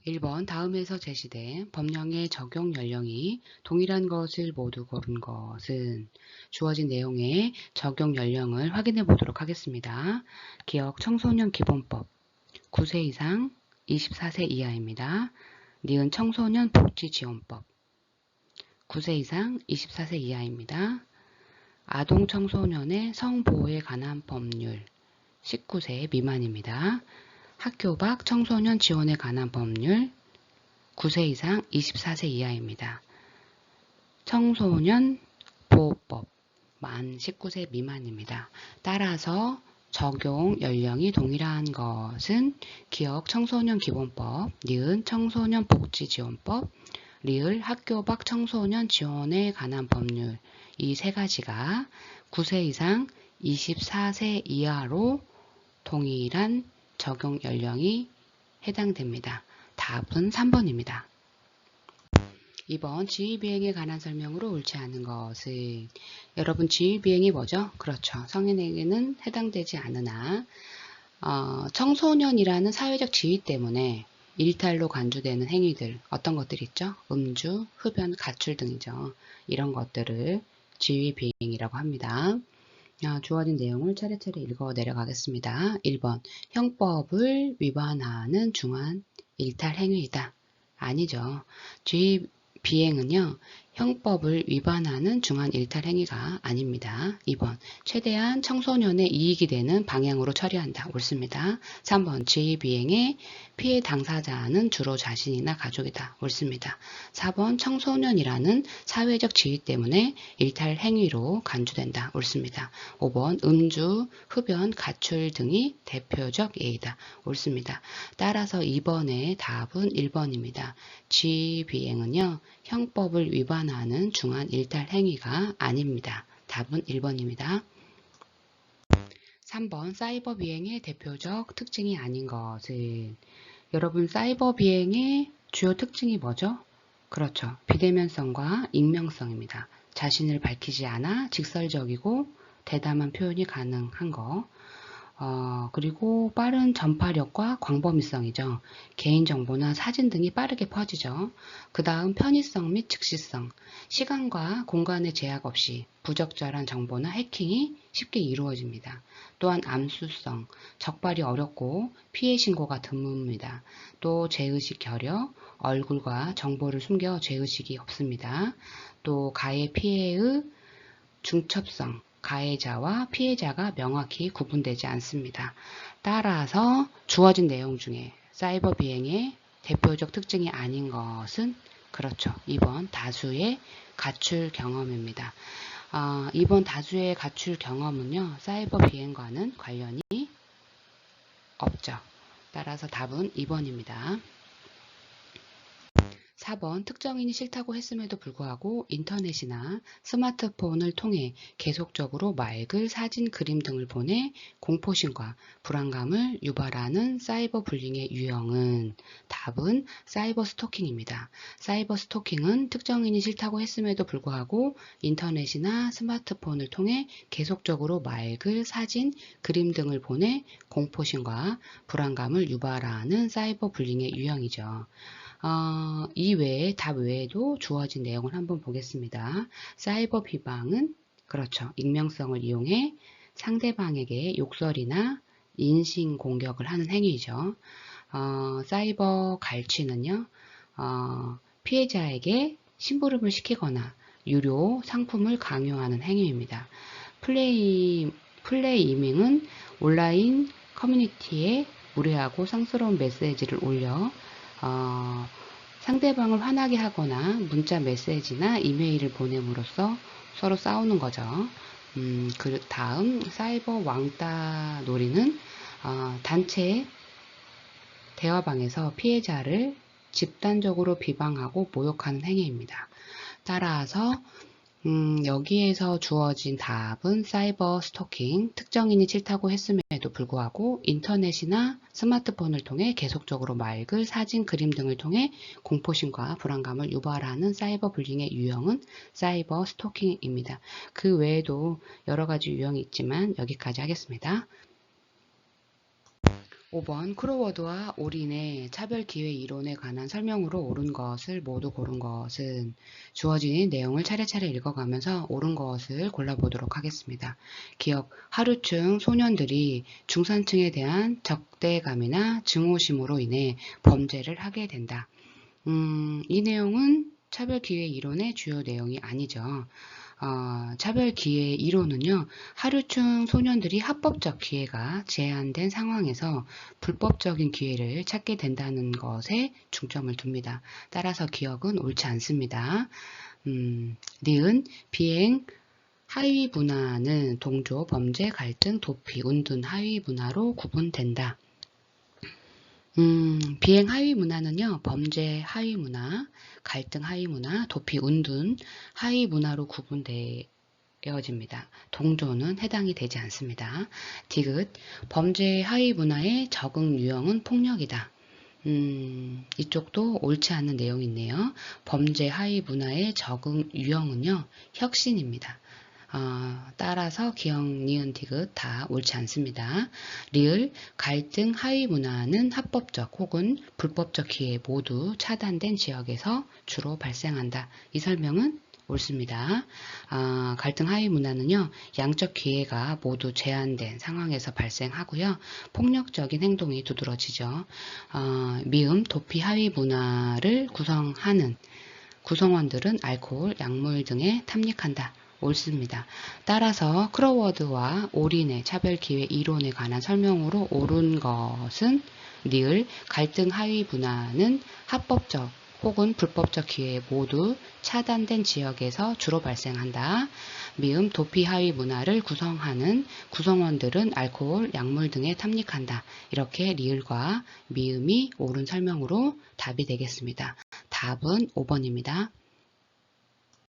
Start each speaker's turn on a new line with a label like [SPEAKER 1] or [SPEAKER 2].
[SPEAKER 1] 1번 다음에서 제시된 법령의 적용 연령이 동일한 것을 모두 고른 것은 주어진 내용의 적용 연령을 확인해 보도록 하겠습니다. 기억 청소년 기본법 9세 이상 24세 이하입니다. 니은 청소년 복지지원법 9세 이상 24세 이하입니다. 아동 청소년의 성보호에 관한 법률 19세 미만입니다. 학교 밖 청소년 지원에 관한 법률 9세 이상 24세 이하입니다. 청소년 보호법 만 19세 미만입니다. 따라서 적용 연령이 동일한 것은 기억 청소년 기본법, 니은 청소년 복지지원법, 리을 학교 밖 청소년 지원에 관한 법률 이 세 가지가 9세 이상 24세 이하로 동일한 적용 연령이 해당됩니다. 답은 3번입니다. 2번 지휘비행에 관한 설명으로 옳지 않은 것은 여러분 지휘비행이 뭐죠? 그렇죠. 성인에게는 해당되지 않으나 청소년이라는 사회적 지위 때문에 일탈로 간주되는 행위들 어떤 것들이 있죠? 음주, 흡연, 가출 등이죠. 이런 것들을 지휘비행이라고 합니다. 주어진 내용을 차례차례 읽어 내려가겠습니다. 1번 형법을 위반하는 중한 일탈 행위이다. 아니죠. 지휘비행은요. 형법을 위반하는 중한 일탈 행위가 아닙니다. 2번 최대한 청소년의 이익이 되는 방향으로 처리한다. 옳습니다. 3번 지휘비행의 피해 당사자는 주로 자신이나 가족이다. 옳습니다. 4번 청소년이라는 사회적 지위 때문에 일탈 행위로 간주된다. 옳습니다. 5번 음주, 흡연, 가출 등이 대표적 예이다. 옳습니다. 따라서 2번의 답은 1번입니다. 지휘비행은요. 형법을 위반하는 중한 일탈 행위가 아닙니다. 답은 1번입니다. 3번 사이버 비행의 대표적 특징이 아닌 것은 여러분 사이버 비행의 주요 특징이 뭐죠? 그렇죠. 비대면성과 익명성입니다. 자신을 밝히지 않아 직설적이고 대담한 표현이 가능한 거. 그리고 빠른 전파력과 광범위성이죠. 개인정보나 사진 등이 빠르게 퍼지죠. 그 다음 편의성 및 즉시성, 시간과 공간의 제약 없이 부적절한 정보나 해킹이 쉽게 이루어집니다. 또한 암수성, 적발이 어렵고 피해 신고가 드뭅니다. 또 죄의식 결여, 얼굴과 정보를 숨겨 죄의식이 없습니다. 또 가해 피해의 중첩성, 가해자와 피해자가 명확히 구분되지 않습니다. 따라서 주어진 내용 중에 사이버 비행의 대표적 특징이 아닌 것은 그렇죠. 2번 다수의 가출 경험입니다. 2번 다수의 가출 경험은요. 사이버 비행과는 관련이 없죠. 따라서 답은 2번입니다. 4번 특정인이 싫다고 했음에도 불구하고 인터넷이나 스마트폰을 통해 계속적으로 말글, 사진, 그림 등을 보내 공포심과 불안감을 유발하는 사이버 불링의 유형은 답은 사이버 스토킹입니다. 사이버 스토킹은 특정인이 싫다고 했음에도 불구하고 인터넷이나 스마트폰을 통해 계속적으로 말글, 사진, 그림 등을 보내 공포심과 불안감을 유발하는 사이버 불링의 유형이죠. 이 외에 답 외에도 주어진 내용을 한번 보겠습니다. 사이버 비방은 그렇죠. 익명성을 이용해 상대방에게 욕설이나 인신 공격을 하는 행위죠. 사이버 갈취는요. 피해자에게 심부름을 시키거나 유료 상품을 강요하는 행위입니다. 플레이밍은 온라인 커뮤니티에 무례하고 상스러운 메시지를 올려 상대방을 화나게 하거나 문자 메시지나 이메일을 보냄으로써 서로 싸우는 거죠. 그 다음 사이버 왕따 놀이는 단체 대화방에서 피해자를 집단적으로 비방하고 모욕하는 행위입니다. 따라서 여기에서 주어진 답은 사이버 스토킹, 특정인이 싫다고 했음에도 불구하고 인터넷이나 스마트폰을 통해 계속적으로 말글, 사진, 그림 등을 통해 공포심과 불안감을 유발하는 사이버 불링의 유형은 사이버 스토킹입니다. 그 외에도 여러 가지 유형이 있지만 여기까지 하겠습니다. 5번 크로워드와 올인의 차별기회 이론에 관한 설명으로 옳은 것을 모두 고른 것은 주어진 내용을 차례차례 읽어가면서 옳은 것을 골라보도록 하겠습니다. 기억, 하류층 소년들이 중산층에 대한 적대감이나 증오심으로 인해 범죄를 하게 된다. 이 내용은 차별기회 이론의 주요 내용이 아니죠. 차별기회 이론은요, 하류층 소년들이 합법적 기회가 제한된 상황에서 불법적인 기회를 찾게 된다는 것에 중점을 둡니다. 따라서 기억은 옳지 않습니다. 니은, 비행, 하위 문화는 동조, 범죄, 갈등, 도피, 운둔, 하위 문화로 구분된다. 비행 하위 문화는요, 범죄 하위 문화, 갈등 하위 문화, 도피, 운둔 하위 문화로 구분되어집니다. 동조는 해당이 되지 않습니다. 디귿, 범죄 하위 문화의 적응 유형은 폭력이다. 이쪽도 옳지 않은 내용이 있네요. 범죄 하위 문화의 적응 유형은요, 혁신입니다. 따라서 기억, 니은, 디귿 다 옳지 않습니다. 리을, 갈등, 하위 문화는 합법적 혹은 불법적 기회 모두 차단된 지역에서 주로 발생한다. 이 설명은 옳습니다. 갈등 하위 문화는요, 양적 기회가 모두 제한된 상황에서 발생하고요, 폭력적인 행동이 두드러지죠. 미음, 도피 하위 문화를 구성하는 구성원들은 알코올, 약물 등에 탐닉한다. 옳습니다. 따라서 크로워드와 올인의 차별기회 이론에 관한 설명으로 옳은 것은 리을, 갈등 하위 문화는 합법적 혹은 불법적 기회 모두 차단된 지역에서 주로 발생한다. 미음, 도피 하위 문화를 구성하는 구성원들은 알코올, 약물 등에 탐닉한다. 이렇게 리을과 미음이 옳은 설명으로 답이 되겠습니다. 답은 5번입니다.